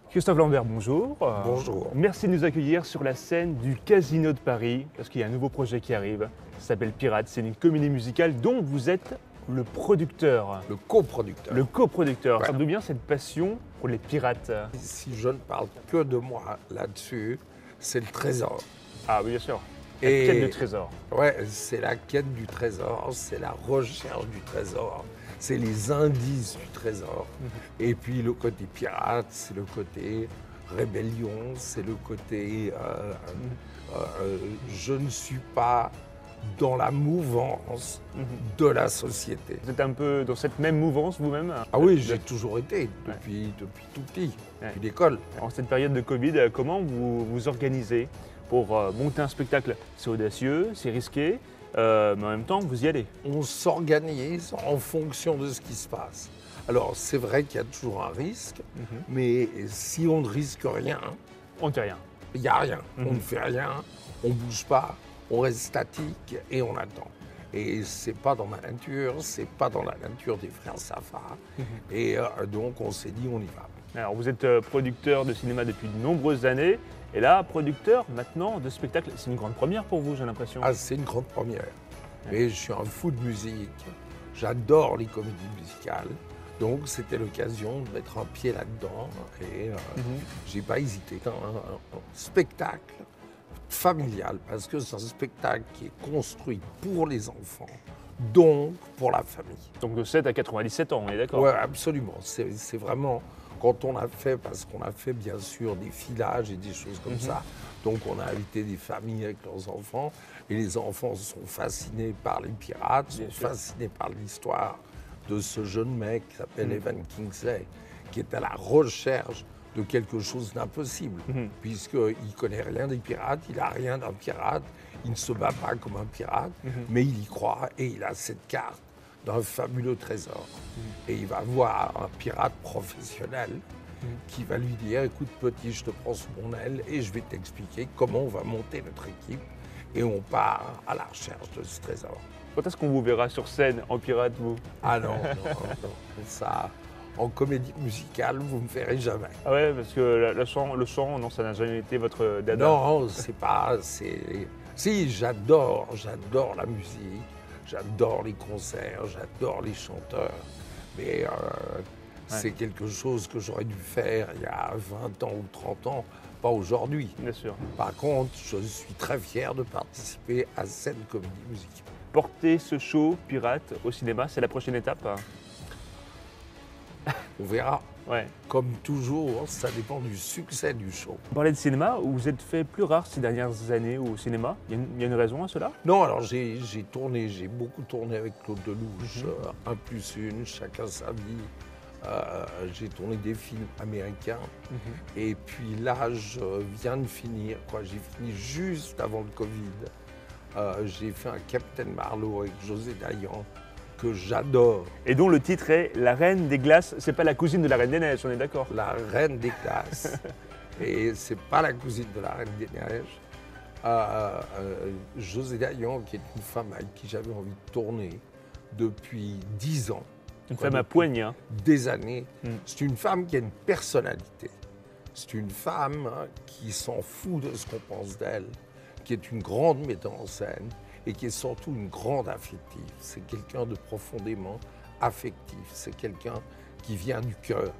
Christophe Lambert, bonjour. Bonjour. Merci de nous accueillir sur la scène du Casino de Paris, parce qu'il y a un nouveau projet qui arrive. Ça s'appelle Pirate, c'est une comédie musicale dont vous êtes le producteur. Le coproducteur. Le coproducteur. Ouais. Ça d'où vient cette passion pour les pirates? Si je ne parle que de moi là-dessus, c'est le trésor. Ah oui, bien sûr. La Et- quête de trésor. Ouais, c'est la quête du trésor, c'est la recherche du trésor, c'est les indices du trésor. Et puis le côté pirate, c'est le côté rébellion, c'est le côté je ne suis pas dans la mouvance de la société. Vous êtes un peu dans cette même mouvance vous-même? Ah oui, j'ai toujours été, depuis tout petit, depuis l'école. En cette période de Covid, comment vous vous organisez pour monter un spectacle? C'est audacieux, c'est risqué, mais en même temps, vous y allez. On s'organise en fonction de ce qui se passe. Alors, c'est vrai qu'il y a toujours un risque, mais si on ne risque rien, On ne fait rien. il n'y a rien. On ne fait rien, on ne bouge pas, on reste statique et on attend. Et c'est pas dans ma nature, c'est pas dans la nature des frères Safar. Et donc, on s'est dit, on y va. Alors, vous êtes producteur de cinéma depuis de nombreuses années, et là, producteur maintenant de spectacle. C'est une grande première pour vous, j'ai l'impression. Ah, c'est une grande première. Mais je suis un fou de musique. J'adore les comédies musicales. Donc, c'était l'occasion de mettre un pied là-dedans. Et j'ai pas hésité. C'est un spectacle familial, parce que c'est un spectacle qui est construit pour les enfants, donc pour la famille. Donc de 7 à 97 ans, on est d'accord? Oui, absolument. C'est vraiment, quand on a fait, parce qu'on a fait bien sûr des filages et des choses comme ça, donc on a invité des familles avec leurs enfants, et les enfants sont fascinés par les pirates, sont fascinés par l'histoire de ce jeune mec qui s'appelle Evan Kingsley, qui est à la recherche de quelque chose d'impossible, puisqu'il ne connaît rien des pirates, il n'a rien d'un pirate, il ne se bat pas comme un pirate, mais il y croit et il a cette carte d'un fabuleux trésor. Et il va voir un pirate professionnel qui va lui dire, écoute petit, je te prends sous mon aile et je vais t'expliquer comment on va monter notre équipe et on part à la recherche de ce trésor. Quand est-ce qu'on vous verra sur scène en pirate, vous? Ah non, non, ça, en comédie musicale, vous ne me verrez jamais. Ah ouais, parce que le chant, non, ça n'a jamais été votre dada. Non, c'est pas, c'est... Si, j'adore la musique, j'adore les concerts, j'adore les chanteurs, mais c'est quelque chose que j'aurais dû faire il y a 20 ans ou 30 ans, pas aujourd'hui. Bien sûr. Par contre, je suis très fier de participer à cette comédie musicale. Porter ce show pirate au cinéma, c'est la prochaine étape? On verra. Ouais. Comme toujours, ça dépend du succès du show. Vous parlez de cinéma, vous êtes fait plus rare ces dernières années au cinéma. Il y a une raison à cela? Non, alors j'ai beaucoup tourné avec Claude Lelouch, 1+1, chacun sa vie. J'ai tourné des films américains. Et puis là, je viens de finir, j'ai fini juste avant le Covid. J'ai fait un Captain Marlowe avec José Dayan, que j'adore. Et dont le titre est La Reine des Glaces. C'est pas la cousine de la Reine des Neiges, on est d'accord? La Reine des Glaces. Et c'est pas la cousine de la Reine des Neiges. José Dayan, qui est une femme avec qui j'avais envie de tourner depuis 10 ans. Une femme à poigne, hein. Des années. C'est une femme qui a une personnalité. C'est une femme qui s'en fout de ce qu'on pense d'elle, qui est une grande metteur en scène et qui est surtout une grande affective. C'est quelqu'un de profondément affectif. C'est quelqu'un qui vient du cœur.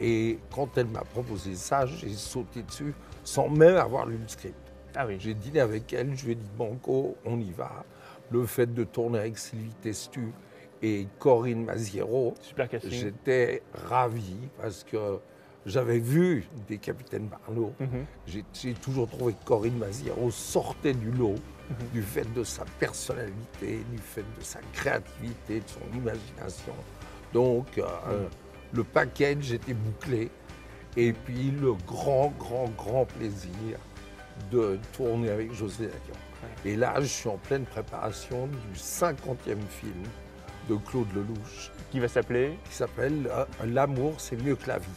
Et quand elle m'a proposé ça, j'ai sauté dessus sans même avoir lu le script. Ah oui. J'ai dîné avec elle, je lui ai dit banco, on y va. Le fait de tourner avec Sylvie Testu et Corinne Maziero, Super casting. j'étais ravi parce que j'avais vu des Capitaines Marlowe. J'ai toujours trouvé que Corinne Maziero sortait du lot du fait de sa personnalité, du fait de sa créativité, de son imagination. Donc, le package était bouclé. Et puis, le grand plaisir de tourner avec José Dayan. Et là, je suis en pleine préparation du 50e film de Claude Lelouch, Qui va s'appeler? qui s'appelle L'amour, c'est mieux que la vie.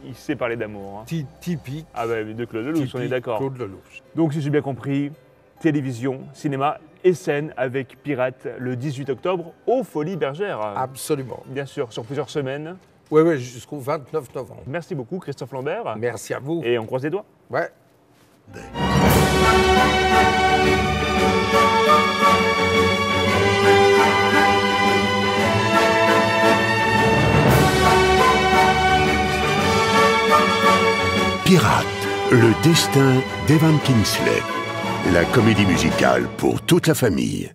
Il sait parler d'amour. Hein. Typique. Ah bah de Claude Lelouch, on est typique d'accord. Claude Lelouch. Donc si j'ai bien compris, télévision, cinéma et scène avec Pirate le 18 octobre aux Folies Bergères. Absolument. Bien sûr, sur plusieurs semaines. Oui, oui, jusqu'au 29 novembre. Merci beaucoup, Christophe Lambert. Merci à vous. Et on croise les doigts. Ouais. Pirate, le destin d'Evan Kingsley. La comédie musicale pour toute la famille.